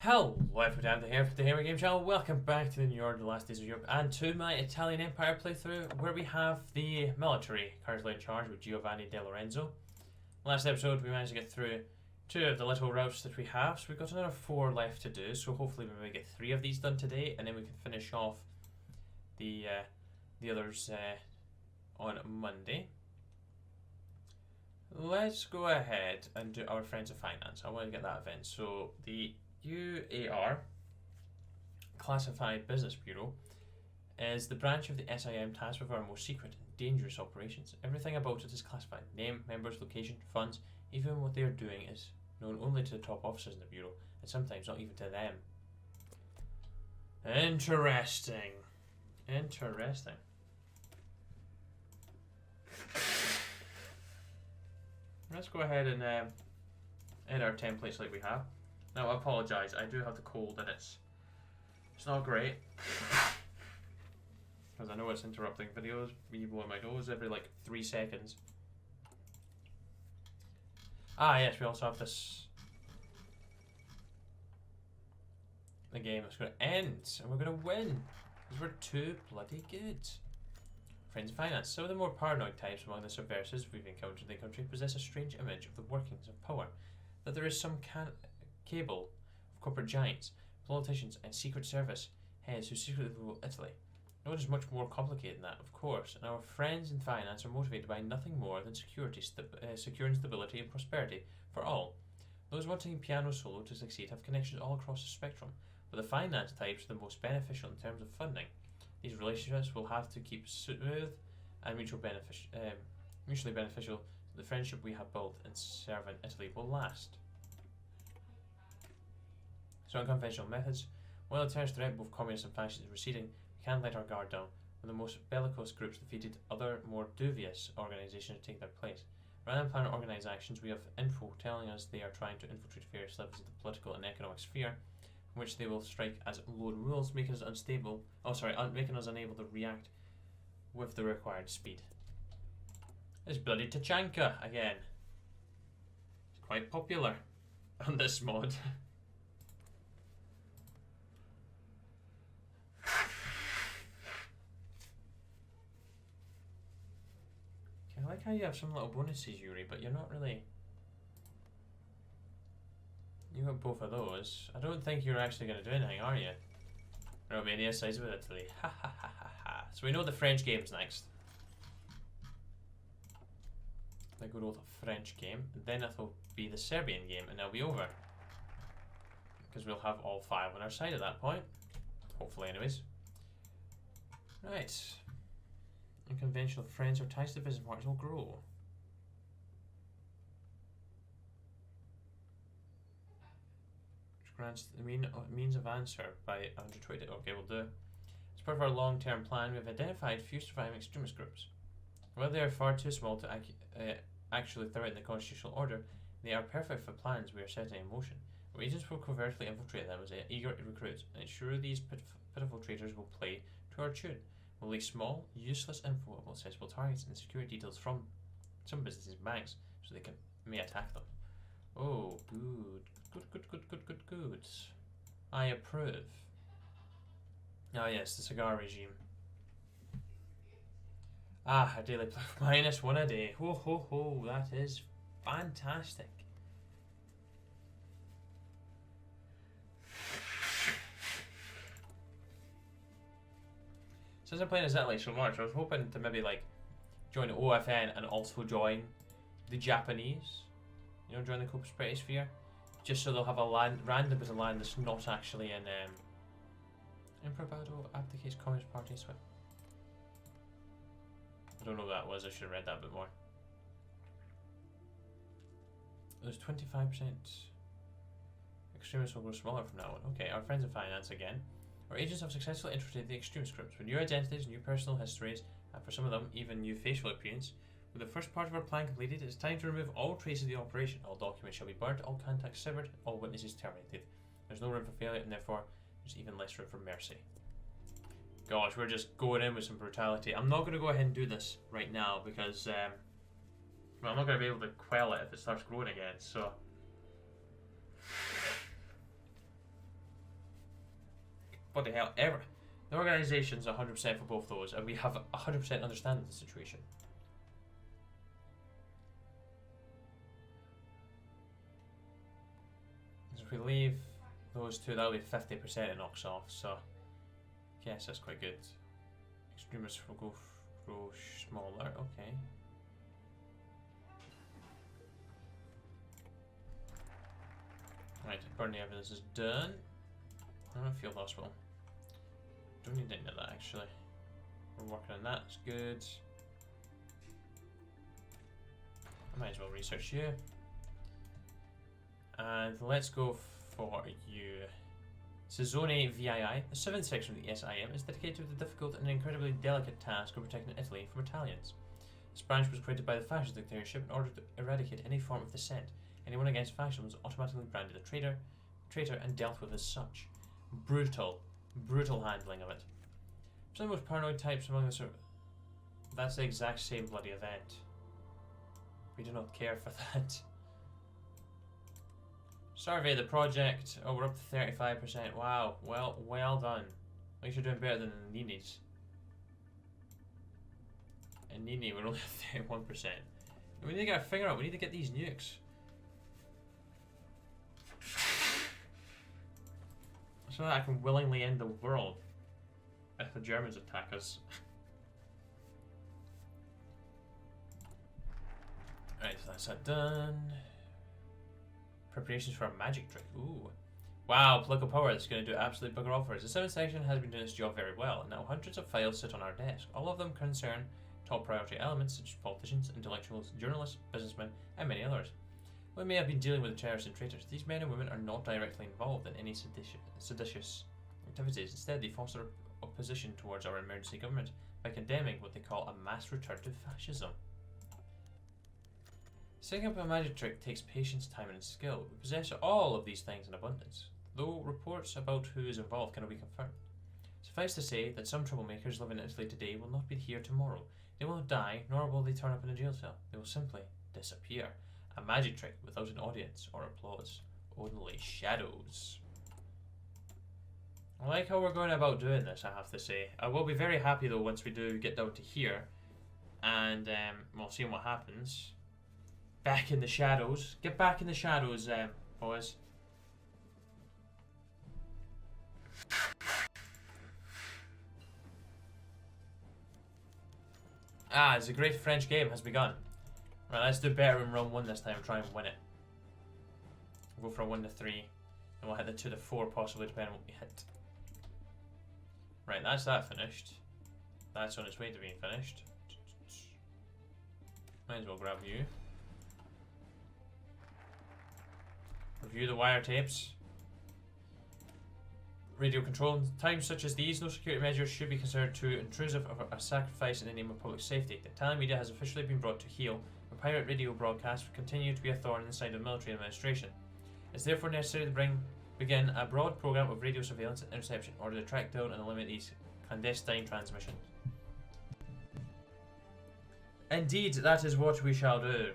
Hello, everyone here for the Hammer Game channel. Welcome back to the New York, the last days of Europe, and to my Italian Empire playthrough, where we have the military currently in charge with Giovanni De Lorenzo. Last episode, we managed to get through 2 of the little routes that we have, so we've got another 4 left to do. So hopefully, we may get 3 of these done today, and then we can finish off the others on Monday. Let's go ahead and do our Friends of Finance. I want to get that event. So the UAR, Classified Business Bureau, is the branch of the SIM tasked with our most secret and dangerous operations. Everything about it is classified. Name, members, location, funds, even what they are doing is known only to the top officers in the Bureau, and sometimes not even to them. Interesting. Interesting. Let's go ahead and add our templates like we have. Now, I apologise, I do have the cold and it's not great. Because I know it's interrupting videos, me blowing my nose every like 3 seconds. Ah yes, we also have this. The game is going to end and we're going to win. Because we're too bloody good. Friends of Finance. Some of the more paranoid types among the subversives we've encountered in the country possess a strange image of the workings of power. That there is some cable of corporate giants, politicians, and secret service heads who secretly rule Italy. No, it is much more complicated than that, of course, and our friends in finance are motivated by nothing more than securing stability and prosperity for all. Those wanting piano solo to succeed have connections all across the spectrum, but the finance types are the most beneficial in terms of funding. These relationships will have to keep smooth and mutually beneficial. The friendship we have built in serving Italy will last. So unconventional methods. While the terrorist threat, both communist and fascist, is receding, we can't let our guard down. When the most bellicose groups defeated, other more dubious organisations take their place. Rather than plan or organise actions, we have info telling us they are trying to infiltrate various levels of the political and economic sphere, from which they will strike as lone rules, making us making us unable to react with the required speed. It's bloody Tachanka again. It's quite popular on this mod. I like how you have some little bonuses, Yuri, but you're not really. You got both of those. I don't think you're actually going to do anything, are you? Romania sides with Italy. Ha ha ha ha ha. So we know the French game's next. The good old French game. Then it'll be the Serbian game, and they'll be over. Because we'll have all 5 on our side at that point. Hopefully, anyways. Right. Unconventional friends or ties to business partners will grow. Which grants the means of answer by 120. Okay, we'll do. As part of our long-term plan, we have identified few surviving extremist groups. While they are far too small to actually threaten the constitutional order, they are perfect for plans we are setting in motion. Our agents will covertly infiltrate them as they are eager to recruit, and ensure these pitiful traitors will play to our tune. We'll leak small, useless info about sensible targets and secure details from some businesses' banks so they may attack them. Oh, good. I approve. Ah yes, the cigar regime. Ah, a daily -1 a day. Ho ho ho, that is fantastic. Since I'm playing as Italy so much, I was hoping to maybe like join OFN and also join the Japanese. You know, join the Prosperity Sphere. Just so they'll have a random bit of land that's not actually in Emperor Bado abdicates Communist Party Swip. I don't know what that was, I should have read that a bit more. There's 25%. Extremists will grow smaller from now on. Okay, our friends in finance again. Our agents have successfully infiltrated the extremist groups with new identities, new personal histories, and for some of them, even new facial appearance. With the first part of our plan completed, it is time to remove all traces of the operation. All documents shall be burnt, all contacts severed, all witnesses terminated. There's no room for failure, and therefore, there's even less room for mercy. Gosh, we're just going in with some brutality. I'm not going to go ahead and do this right now because Well, I'm not going to be able to quell it if it starts growing again, so... bloody hell, ever. The organisation's 100% for both those, and we have 100% understanding of the situation. So if we leave those two, that'll be 50% it knocks off, so yes, that's quite good. Extremists will grow smaller, okay. Right, burning evidence is done. I don't feel hospital. Don't need any of that actually. We're working on that, it's good. I might as well research you. And let's go for you. So Zone A VII, the 7th section of the SIM, is dedicated to the difficult and incredibly delicate task of protecting Italy from Italians. This branch was created by the fascist dictatorship in order to eradicate any form of dissent. Anyone against fascism was automatically branded a traitor and dealt with as such. Brutal handling of it. Some of the most paranoid types among the that's the exact same bloody event. We do not care for that. Survey the project. Oh, we're up to 35%. Wow. Well done. At least you're doing better than Nini's. And Nini, we're only at 31%. We need to get our finger out. We need to get these nukes. So that I can willingly end the world if the Germans attack us. Right, so that's that done. Preparations for a magic trick. Ooh. Wow, political power that's going to do absolute bugger all for us. The 7th section has been doing its job very well, and now hundreds of files sit on our desk. All of them concern top priority elements such as politicians, intellectuals, journalists, businessmen, and many others. We may have been dealing with terrorists and traitors. These men and women are not directly involved in any seditious activities. Instead, they foster opposition towards our emergency government by condemning what they call a mass return to fascism. Setting up a magic trick takes patience, time, and skill. We possess all of these things in abundance, though reports about who is involved cannot be confirmed. Suffice to say that some troublemakers living in Italy today will not be here tomorrow. They will not die, nor will they turn up in a jail cell. They will simply disappear. A magic trick without an audience or applause. Only shadows. I like how we're going about doing this, I have to say. I will be very happy though once we do get down to here. And we'll see what happens. Back in the shadows. Get back in the shadows, boys. Ah, it's a great French game has begun. Right, let's do better in round 1 this time and try and win it. We'll go for a 1 to 3. And we'll hit the 2 to 4 possibly depending on what we hit. Right, that's that finished. That's on its way to being finished. Might as well grab you. Review the wiretapes. Radio control. In times such as these, no security measures should be considered too intrusive or a sacrifice in the name of public safety. The Italian media has officially been brought to heel. The pirate radio broadcasts continue to be a thorn in the side of the military administration. It's therefore necessary to begin a broad program of radio surveillance and interception in order to track down and eliminate these clandestine transmissions. Indeed, that is what we shall do.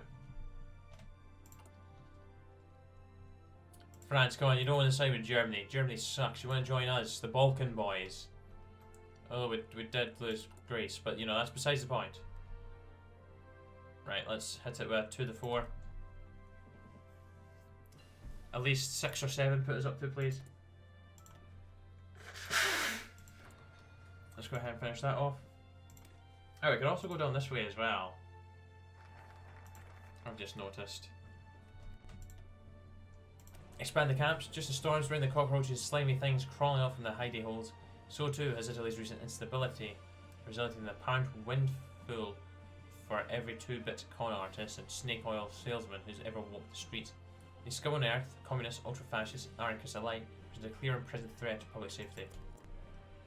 France, come on, you don't want to side with Germany. Germany sucks. You want to join us, the Balkan boys. Oh, we did lose Greece, but you know, that's besides the point. Right, let's hit it with 2 to 4. At least 6 or 7 put us up to, please. Let's go ahead and finish that off. Oh, we could also go down this way as well. I've just noticed. Expand the camps. Just as storms bring the cockroaches, slimy things crawling out from their hidey holes, so too has Italy's recent instability, resulting in an apparent windfall for every 2-bit con artist and snake oil salesman who's ever walked the streets. The scum on earth, communists, ultra-fascists, and anarchists alike, present a clear and present threat to public safety.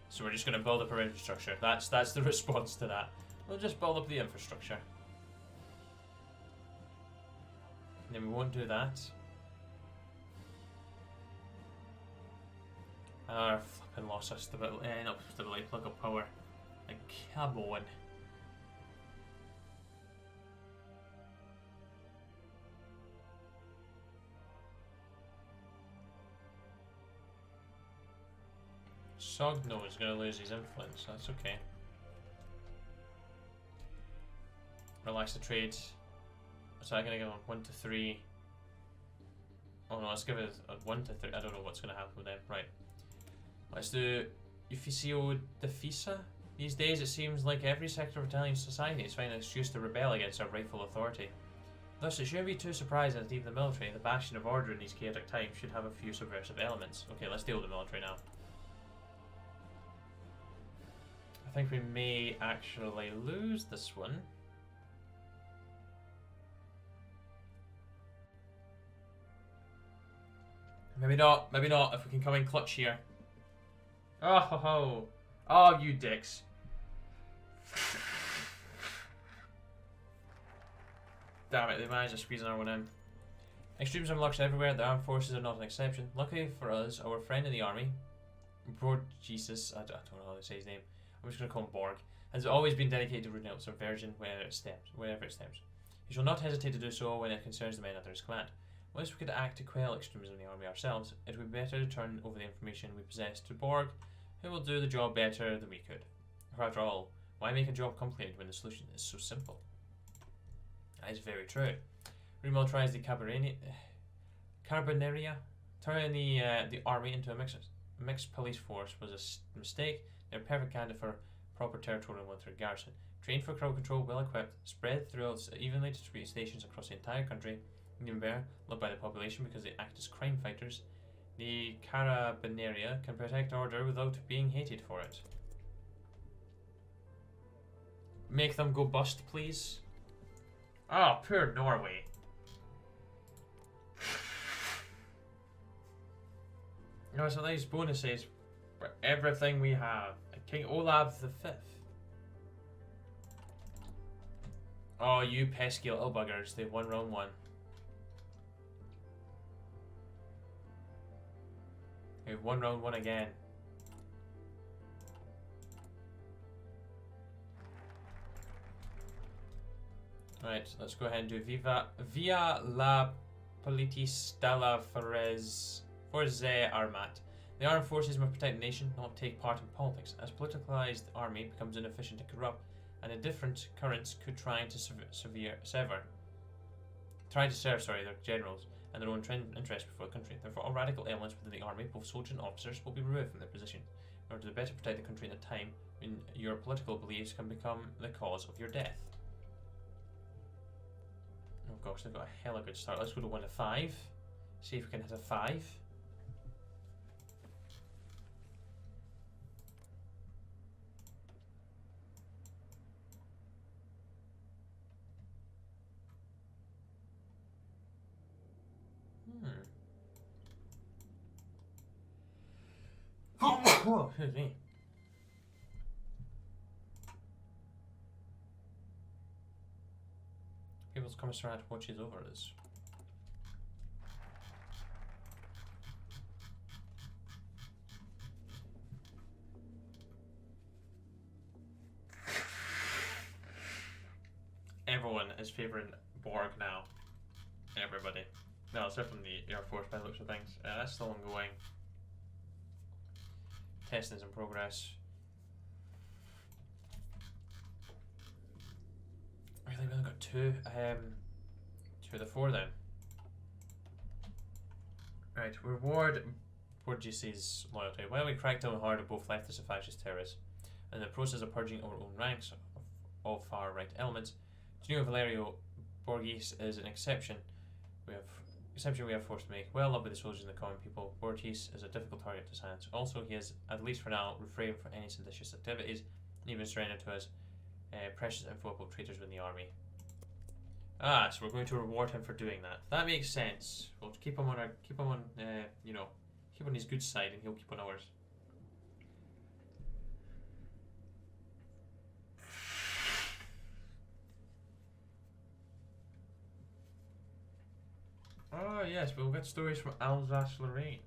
So we're just going to build up our infrastructure. That's the response to that. We'll just build up the infrastructure. And then we won't do that. Flipping lost our stability. Not stability, political power. Like, come on. Sogno is going to lose his influence. That's okay. Relax the trade. So I'm going to give him 1 to 3. Oh no, let's give it a 1 to 3. I don't know what's going to happen with them. Right. Let's do Ufficio Defisa. These days it seems like every sector of Italian society is finding an excuse to rebel against our rightful authority. Thus, it shouldn't be too surprising that even the military, the bastion of order in these chaotic times, should have a few subversive elements. Okay, let's deal with the military now. I think we may actually lose this one. Maybe not, if we can come in clutch here. Oh ho ho! Oh, you dicks. Damn it, they managed to squeeze another one in. Extremism lurks everywhere, the armed forces are not an exception. Luckily for us, our friend in the army, Jesus, I don't know how to say his name, I'm just going to call him Borg, has always been dedicated to rooting out subversion wherever it stems. He shall not hesitate to do so when it concerns the men under his command. Once we could act to quell extremism in the army ourselves, it would be better to turn over the information we possess to Borg, who will do the job better than we could. For after all, why make a job complicated when the solution is so simple? That is very true. Remilitarize the Karbanaria. Turning the army into a mixed police force was a mistake. They're a perfect candidate for proper territorial military garrison. Trained for crowd control, well equipped, spread throughout evenly distributed stations across the entire country. Even better, loved by the population because they act as crime fighters. The Karbanaria can protect order without being hated for it. Make them go bust, please. Oh, poor Norway. No, it's a nice bonuses for everything we have. King Olaf the Fifth. Oh, you pesky little buggers. They've won round 1. They've won round 1 again. Right, let's go ahead and do Viva Via la Politistala Forze Armat. The armed forces must protect the nation, not take part in politics. As politicalized army becomes inefficient and corrupt, and the different currents could try to serve their generals and their own interests before the country. Therefore, all radical elements within the army, both soldiers and officers, will be removed from their position in order to better protect the country at a time when your political beliefs can become the cause of your death. Oh gosh, they've got a hella good start. Let's go to 1 to 5. See if we can hit a 5. Oh, excuse me. People's Commissariat watches over us. Everyone is favouring Borg now. Everybody. No, except from the Air Force by the looks of things. That's still ongoing. Testing is in progress. Really, we only got 2. 2 of the 4 then. Right, reward Borges' loyalty. While we crack down hard on both leftist and fascist terrorists, in the process of purging our own ranks of all far-right elements, Gino Valerio Borges is an exception. We have forced to make. Well loved by the soldiers and the common people, Borges is a difficult target to silence. Also, he has, at least for now, refrained from any seditious activities, and even surrendered to us precious info about traitors within the army. Ah, so we're going to reward him for doing that. That makes sense. We'll keep him on keep on his good side, and he'll keep on ours. Oh yes, we'll get stories from Alsace-Lorraine.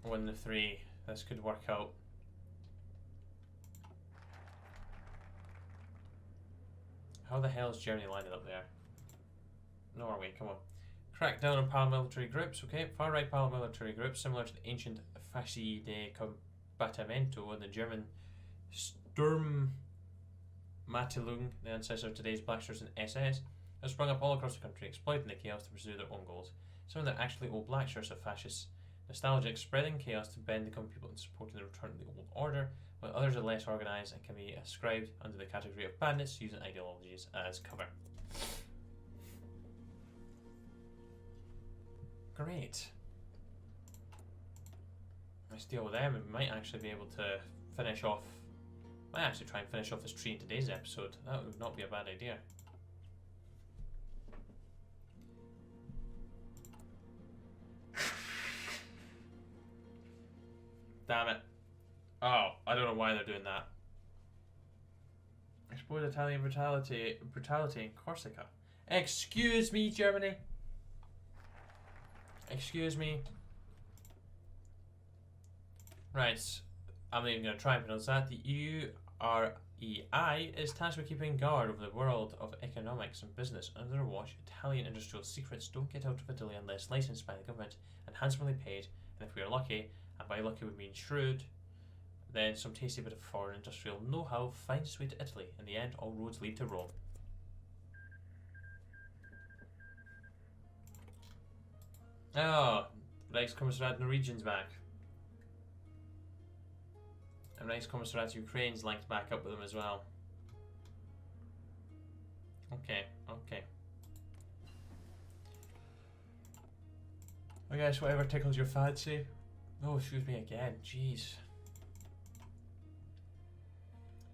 One to 3. This could work out. How the hell is Germany landed up there? Norway, come on. Crack down on paramilitary groups, okay? Far-right paramilitary groups, similar to the ancient Fasci de Combattimento and the German Sturmmatilung, the ancestor of today's Blackshirts and SS, have sprung up all across the country, exploiting the chaos to pursue their own goals. Some of them are actually old Blackshirts of fascists, nostalgic, spreading chaos to bend the common people and supporting the return of the old order, while others are less organised and can be ascribed under the category of bandits using ideologies as cover. Great. Let's deal with them. We might actually be able to finish off. Might actually try and finish off this tree in today's episode. That would not be a bad idea. Damn it. Oh, I don't know why they're doing that. Exploit Italian brutality in Corsica. Excuse me, Germany. Excuse me. Right, I'm not even going to try and pronounce that. The UREI is tasked with keeping guard over the world of economics and business. Under their watch, Italian industrial secrets don't get out of Italy unless licensed by the government and handsomely paid. And if we are lucky, and by lucky we mean shrewd, then some tasty bit of foreign industrial know-how finds its way to Italy. In the end, all roads lead to Rome. Oh, Reichskommissariat Norwegian's back. And Reichskommissariat Ukraine's linked back up with them as well. Okay, okay. I guess whatever tickles your fancy. Oh, excuse me again. Jeez.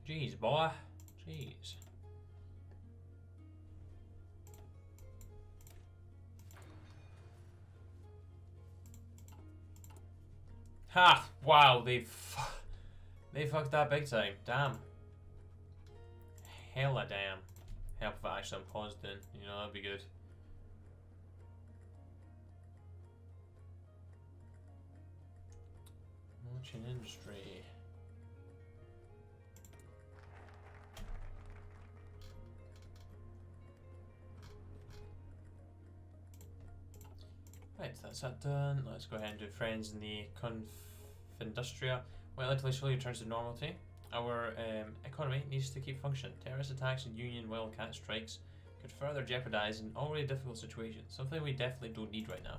Jeez, boy. Jeez. Ha! Wow, they fucked that big time. Damn. Hella damn. Help if I actually unpaused in. You know, that'd be good. Merchant industry. Right, that's that done. Let's go ahead and do friends in the Confindustria. While Italy slowly returns to normality, our economy needs to keep functioning. Terrorist attacks and Union wildcat strikes could further jeopardize an already difficult situation, something we definitely don't need right now.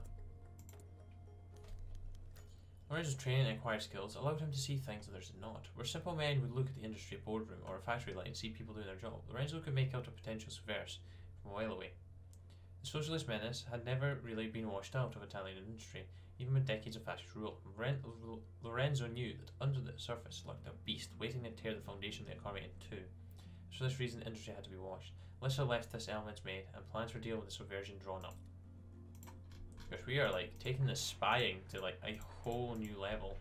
Lorenzo's training and acquired skills allowed him to see things others did not. Where simple men would look at the industry boardroom or a factory line and see people doing their job, Lorenzo could make out a potential subverse from a while away. The socialist menace had never really been washed out of Italian industry, even with decades of fascist rule. Lorenzo knew that under the surface lurked a beast waiting to tear the foundation of the economy in two. For this reason, the industry had to be washed. Lists of leftist elements made, and plans for dealing with the subversion drawn up. Because we are like taking the spying to like a whole new level.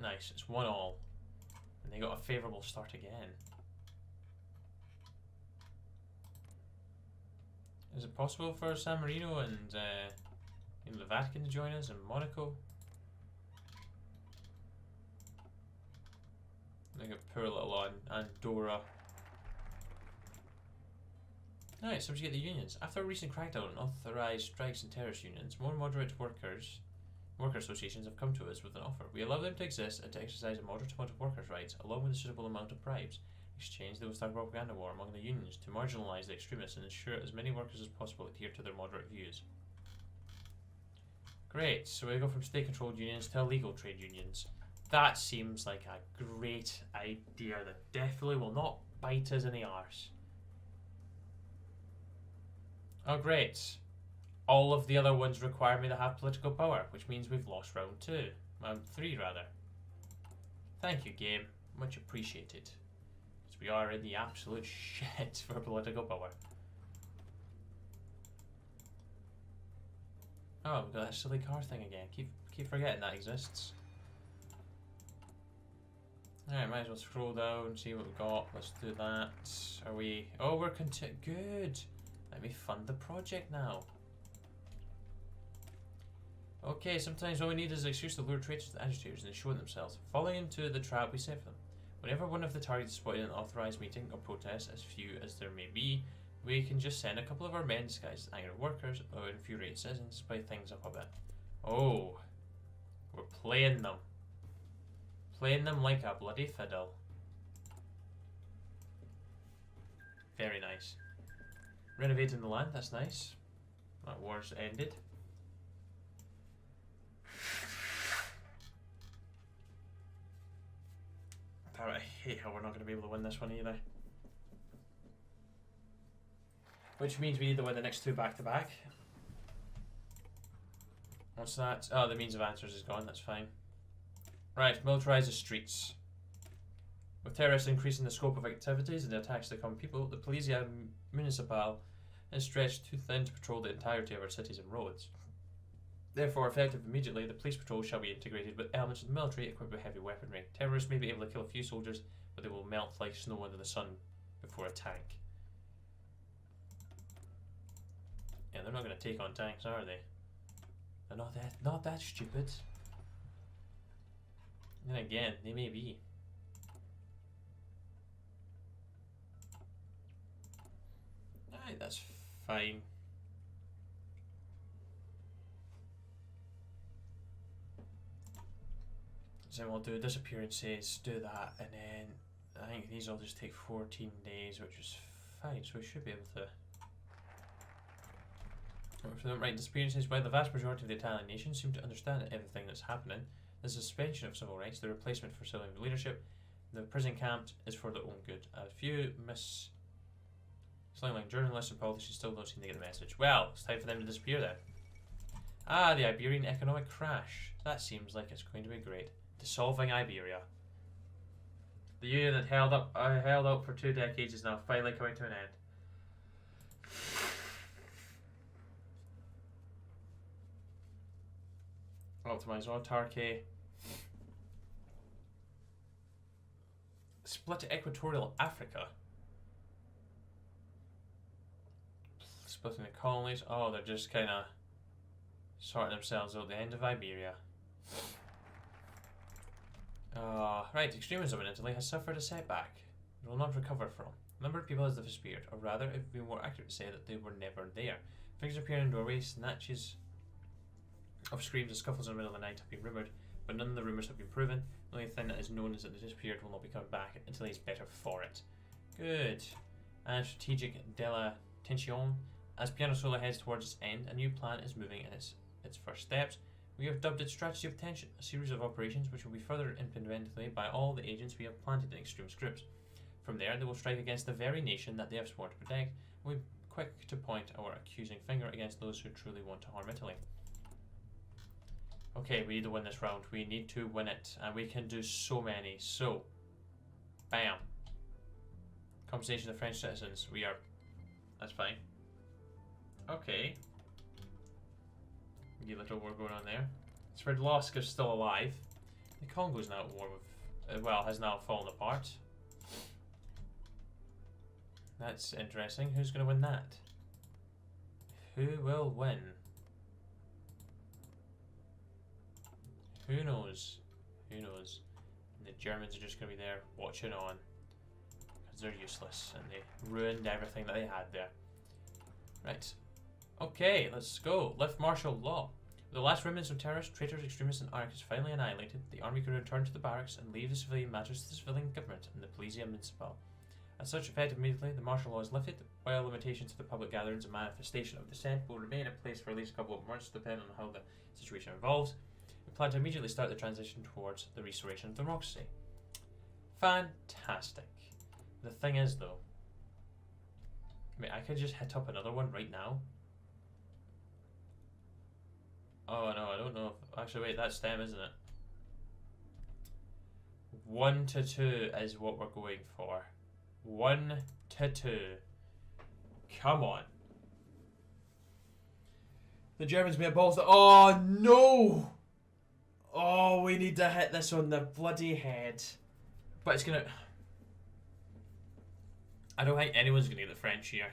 Nice, it's 1-1. And they got a favourable start again. Is it possible for San Marino and the Vatican to join us, and Monaco? Like a poor little Andorra. Alright, so we get the unions. After a recent crackdown on authorised strikes and terrorist unions, more moderate worker associations have come to us with an offer. We allow them to exist and to exercise a moderate amount of workers' rights, along with a suitable amount of bribes. In exchange, they will start a propaganda war among the unions to marginalise the extremists and ensure as many workers as possible adhere to their moderate views. Great, so we go from state-controlled unions to illegal trade unions. That seems like a great idea that definitely will not bite us in the arse. Oh great. All of the other ones require me to have political power, which means we've lost round 2. Round 3 rather. Thank you, game. Much appreciated. Because we are in the absolute shit for political power. Oh, we've got that silly car thing again. Keep forgetting that exists. Alright, might as well scroll down and see what we've got. Let's do that. Are we... Oh, we're good. Let me fund the project now. Okay, sometimes all we need is an excuse to lure traitors to the agitators and they show themselves, falling into the trap we set for them. Whenever one of the targets is spotted in an authorised meeting or protest, as few as there may be, we can just send a couple of our men disguised as angry workers or infuriate citizens to spice things up a bit. Oh, we're playing them. Playing them like a bloody fiddle. Very nice. Renovating the land, that's nice. That war's ended. I hate how we're not going to be able to win this one either. Which means we need to win the next two back to back. What's that? Oh, the means of answers is gone, that's fine. Right, militarize the streets. With terrorists increasing the scope of activities and the attacks to the common people, the Polizia Municipal is stretched too thin to patrol the entirety of our cities and roads. Therefore, effective immediately, the police patrol shall be integrated with elements of the military equipped with heavy weaponry. Terrorists may be able to kill a few soldiers, but they will melt like snow under the sun before a tank. Yeah, they're not going to take on tanks, are they? They're not that stupid. And again, they may be. Alright, that's fine. So we'll do disappearances, do that, and then I think these all just take 14 days, which is fine, so we should be able to work for them. Right, disappearances. While the vast majority of the Italian nation seem to understand everything that's happening, the suspension of civil rights, the replacement for civilian leadership, the prison camp is for their own good. A few slang journalists and politicians still don't seem to get the message. Well, it's time for them to disappear then. Ah, the Iberian economic crash. That seems like it's going to be great. Dissolving Iberia. The union that held up for 2 decades is now finally coming to an end. Optimize autarky. Split Equatorial Africa. Splitting the colonies. Oh, they're just kind of sorting themselves out. The end of Iberia. Right, extremism in Italy has suffered a setback. It will not recover from. A number of people has disappeared, or rather, it would be more accurate to say that they were never there. Figures appear in Norway, snatches of screams and scuffles in the middle of the night have been rumoured, but none of the rumours have been proven. The only thing that is known is that the disappeared will not be coming back until he's better for it. Good. And strategic della tension. As Piano Solo heads towards its end, a new plan is moving in its first steps. We have dubbed it Strategy of Tension, a series of operations which will be further implemented by all the agents we have planted in extremist groups. From there, they will strike against the very nation that they have sworn to protect, and we'll be quick to point our accusing finger against those who truly want to harm Italy. Okay, we need to win this round. We need to win it, and we can do so many. So, bam. Compensation of French citizens. We are... That's fine. Okay. A little war going on there. Sverdlovsk is still alive. The Congo's now at war with... well, has now fallen apart. That's interesting. Who's going to win that? Who will win? Who knows? Who knows? And the Germans are just going to be there watching on. Because they're useless. And they ruined everything that they had there. Right. Okay, let's go. Lift martial law. With the last remnants of terrorists, traitors, extremists, and anarchists finally annihilated, the army could return to the barracks and leave the civilian matters to the civilian government and the Polizia Municipal. As such, effective immediately, the martial law is lifted, while limitations to the public gatherings and manifestation of dissent will remain in place for at least a couple of months, depending on how the situation evolves. We plan to immediately start the transition towards the restoration of democracy. Fantastic. The thing is, though, I mean, I could just hit up another one right now. Oh no, I don't know if... Actually, wait, that's them, isn't it? 1 to 2 is what we're going for. 1 to 2. Come on. The Germans made balls that... Oh no! Oh, we need to hit this on the bloody head. But it's gonna... I don't think anyone's gonna get the French here.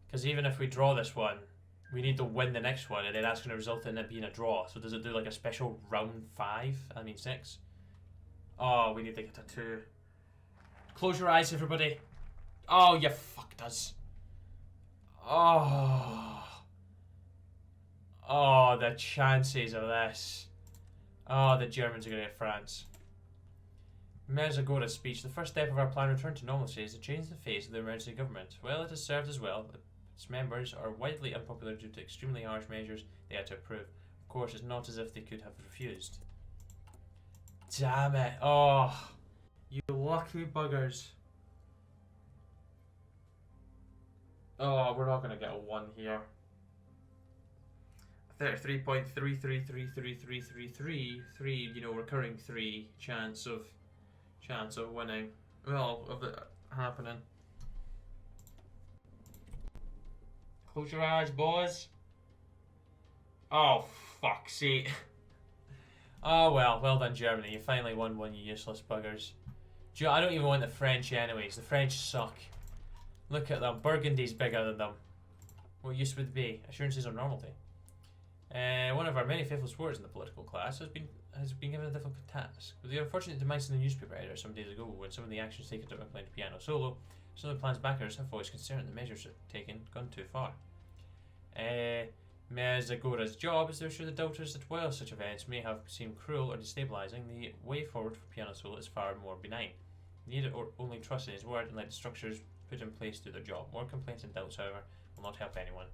Because even if we draw this one, we need to win the next one, and then that's going to result in it being a draw. So does it do like a special round 5? I mean 6. Oh, we need to get a 2. Close your eyes, everybody. Oh, you fucked us. Oh. Oh, the chances of this. Oh, the Germans are going to get France. Mezzagora's speech. The first step of our plan return to normalcy is to change the face of the emergency government. Well, it has served as well. Its members are widely unpopular due to extremely harsh measures they had to approve. Of course, it's not as if they could have refused. Damn it. Oh, you lucky buggers. Oh, we're not going to get a 1 here. 33.33333333, you know, recurring 3 chance of winning. Well, of it happening. Close your eyes, boys. Oh, fuck's sake. Oh well done, Germany. You finally won one, you useless buggers. I don't even want the French anyways. The French suck. Look at them. Burgundy's bigger than them. What used to be? Assurances of normality. One of our many faithful supporters in the political class has been given a difficult task. With the unfortunate demise in the newspaper editor some days ago, when some of the actions taken to implement piano solo, some of the plan's backers have voiced concern that the measures taken gone too far. Mezzagora's job is to assure the doubters that while such events may have seemed cruel or destabilising, the way forward for piano solo is far more benign. You need to only trust in his word and let the structures put in place do their job. More complaints and doubts, however, will not help anyone.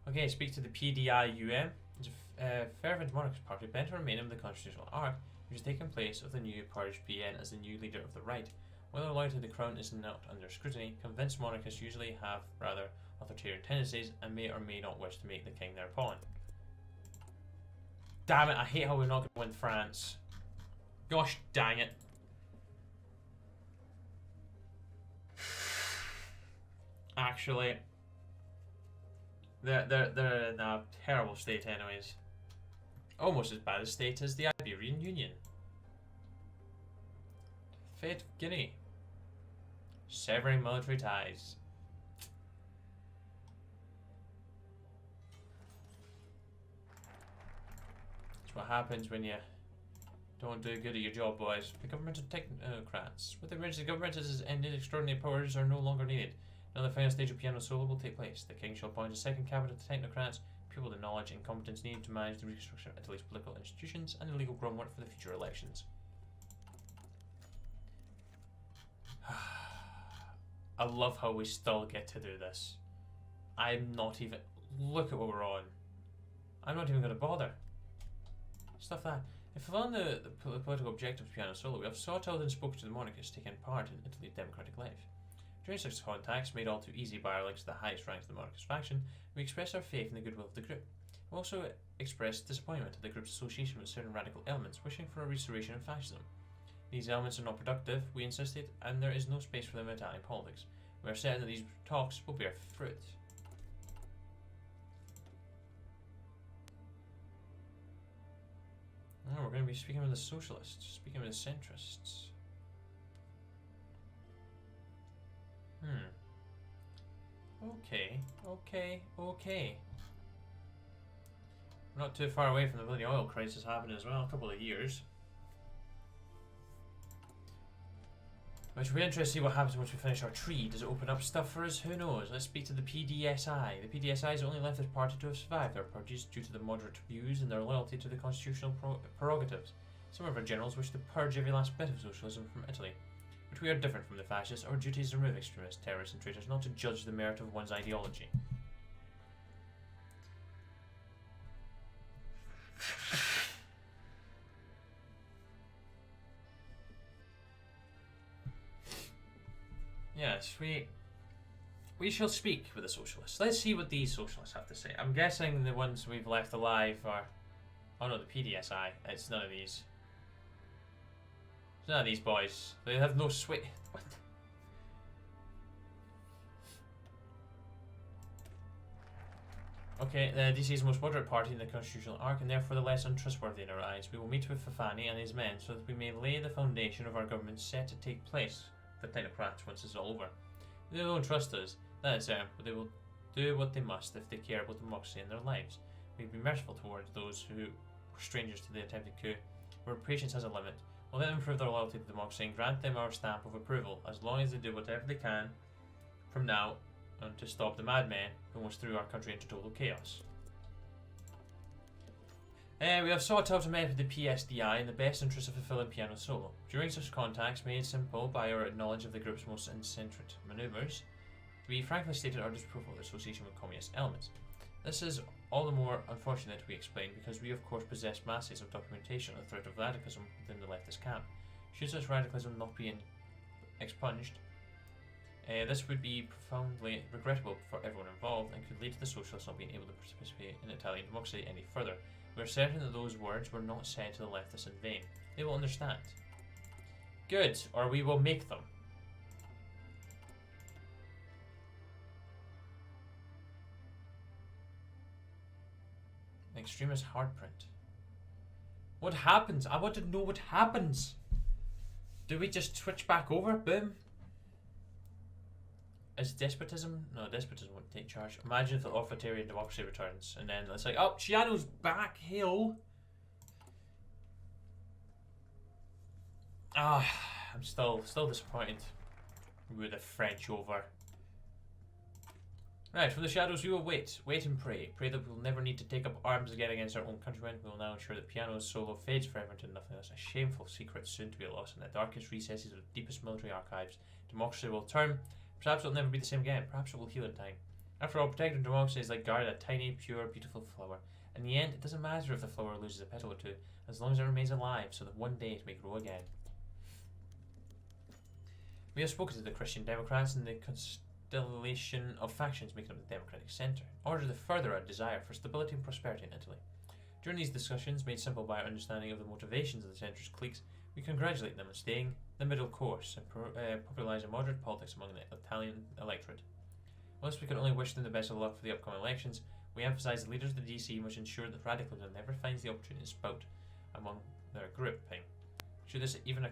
Okay, speak to the PDI-UM. It's a fervent monarchist party bent on remaining in the constitutional arc, which has taken place of the new Parish PN as the new leader of the right. Whether loyalty to the crown is not under scrutiny, convinced monarchists usually have rather authoritarian tendencies and may or may not wish to make the king their pawn. Damn it, I hate how we're not going to win France. Gosh dang it. Actually, they're in a terrible state anyways. Almost as bad a state as the Iberian Union. Fate of Guinea. Severing military ties. That's what happens when you don't do good at your job, boys. The government of technocrats. With the emergency government as has ended, extraordinary powers are no longer needed. Now the final stage of piano solo will take place. The king shall appoint a second cabinet of technocrats, people with the knowledge and competence needed to manage the reconstruction of Italy's political institutions and the legal groundwork for the future elections. I love how we still get to do this. I'm not even... Look at what we're on. I'm not even going to bother. Stuff that. If fulfilling the political objectives of piano solo, we have sought out and spoken to the monarchists taking part in Italy's democratic life. During such contacts, made all too easy by our links to the highest ranks of the monarchist faction, we express our faith in the goodwill of the group. We also express disappointment at the group's association with certain radical elements wishing for a restoration of fascism. These elements are not productive, we insisted, and there is no space for them in Italian politics. We are certain that these talks will bear fruit. Oh, we're going to be speaking with the socialists, speaking with the centrists. Okay. We're not too far away from the bloody oil crisis happening as well, a couple of years. Which will be interesting to see what happens once we finish our tree. Does it open up stuff for us? Who knows? Let's speak to the PDSI. The PDSI is the only leftist party to have survived their purges due to the moderate views and their loyalty to the constitutional prerogatives. Some of our generals wish to purge every last bit of socialism from Italy. But we are different from the fascists. Our duty is to remove extremists, terrorists and traitors, not to judge the merit of one's ideology. Yes, we shall speak with the socialists. Let's see what these socialists have to say. I'm guessing the ones we've left alive are... Oh no, the PDSI. It's none of these. It's none of these boys. They have no sway. What? Okay, the DC is the most moderate party in the constitutional arc and therefore the less untrustworthy in our eyes. We will meet with Fafani and his men so that we may lay the foundation of our government set to take place for technocrats once it's all over. They don't trust us. That is certain, but they will do what they must if they care about democracy in their lives. We be merciful towards those who were strangers to the attempted coup, where patience has a limit. We'll let them prove their loyalty to democracy and grant them our stamp of approval, as long as they do whatever they can from now on to stop the madman who almost threw our country into total chaos. We have sought out to met with the PSDI in the best interest of fulfilling piano solo. During such contacts, made simple by our knowledge of the group's most eccentric manoeuvres, we frankly stated our disapproval of the association with communist elements. This is all the more unfortunate, we explain, because we of course possess masses of documentation of the threat of radicalism within the leftist camp. Should such radicalism not be expunged, this would be profoundly regrettable for everyone involved and could lead to the socialists not being able to participate in Italian democracy any further. We are certain that those words were not said to the leftists in vain. They will understand. Good, or we will make them. Extremist hard print. What happens? I want to know what happens. Do we just switch back over? Boom. Is despotism? No, despotism won't take charge. Imagine if the authoritarian democracy returns and then it's like, oh, Chiano's back, hill. Ah, I'm still disappointed with the French over. Right, from the shadows we will wait and pray. Pray that we will never need to take up arms again against our own countrymen. We will now ensure that piano's solo fades forever into nothingness, a shameful secret soon to be lost in the darkest recesses of the deepest military archives. Democracy will turn. Perhaps it will never be the same again. Perhaps it will heal in time. After all, protecting democracy is like guarding a tiny, pure, beautiful flower. In the end, it doesn't matter if the flower loses a petal or two, as long as it remains alive, so that one day it may grow again. We have spoken to the Christian Democrats and the constellation of factions making up the Democratic Centre, in order to further our desire for stability and prosperity in Italy. During these discussions, made simple by our understanding of the motivations of the centrist cliques, we congratulate them on staying the middle course and popularising moderate politics among the Italian electorate. Whilst we can only wish them the best of luck for the upcoming elections, we emphasise the leaders of the DC must ensure that radicalism never finds the opportunity to spout among their grouping. Should this even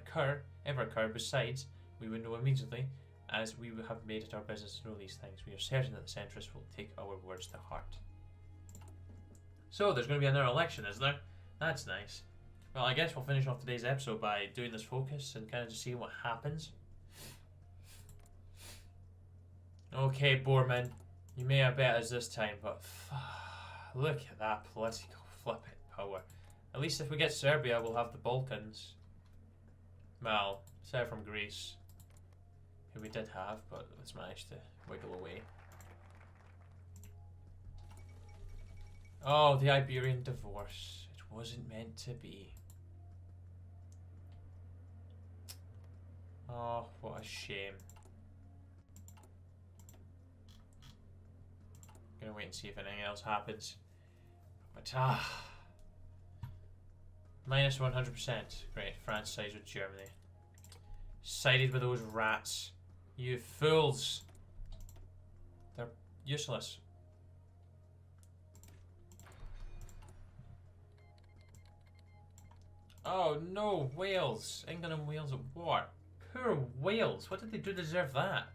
ever occur, besides, we would know immediately, as we have made it our business to know these things. We are certain that the centrists will take our words to heart. So, there's going to be another election, is there? That's nice. Well, I guess we'll finish off today's episode by doing this focus and kind of just see what happens. Okay, Borman, you may have bet us this time, but look at that political flipping power. At least if we get Serbia, we'll have the Balkans. Well, aside from Greece, who we did have, but let's manage to wiggle away. Oh, the Iberian divorce. It wasn't meant to be. Oh, what a shame. Gonna wait and see if anything else happens. But minus 100%. Great, France sides with Germany. Sided with those rats. You fools. They're useless. Oh no, Wales. England and Wales at war. Poor Wales. What did they do to deserve that?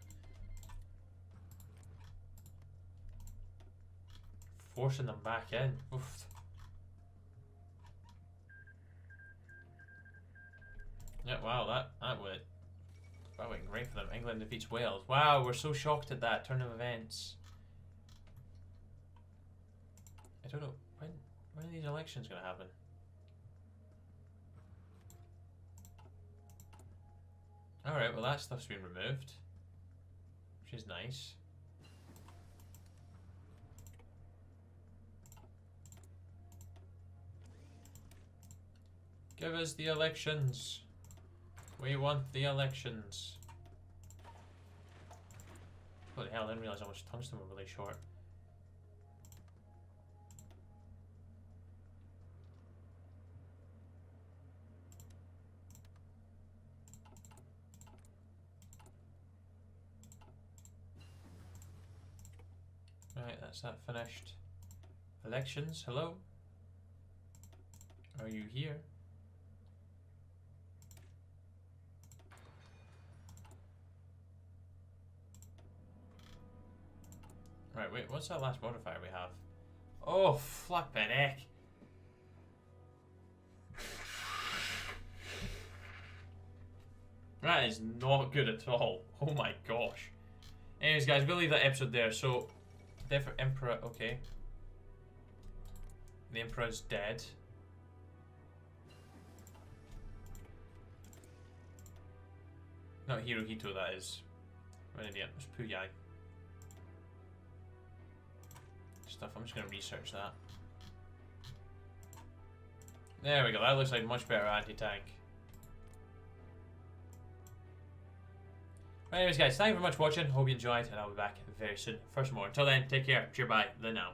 Forcing them back in. Oof. Yeah, wow, that went great for them. England defeats Wales. Wow, we're so shocked at that turn of events. I don't know when are these elections gonna happen? Alright, well that stuff's been removed, which is nice. Give us the elections. We want the elections. Holy hell, I didn't realise how much tungsten were really short. Right, that's that finished. Elections, hello? Are you here? Right, wait, what's that last modifier we have? Oh, flippin' heck. That is not good at all. Oh my gosh. Anyways, guys, we'll leave that episode there. So, death of Emperor, okay. The Emperor's dead. Not Hirohito, that is. I'm an idiot. It's Puyai. Stuff, I'm just going to research that. There we go, that looks like much better anti-tank. Anyways guys, thank you very much for watching, hope you enjoyed, and I'll be back very soon for some more. Until then, take care, cheer bye, the now.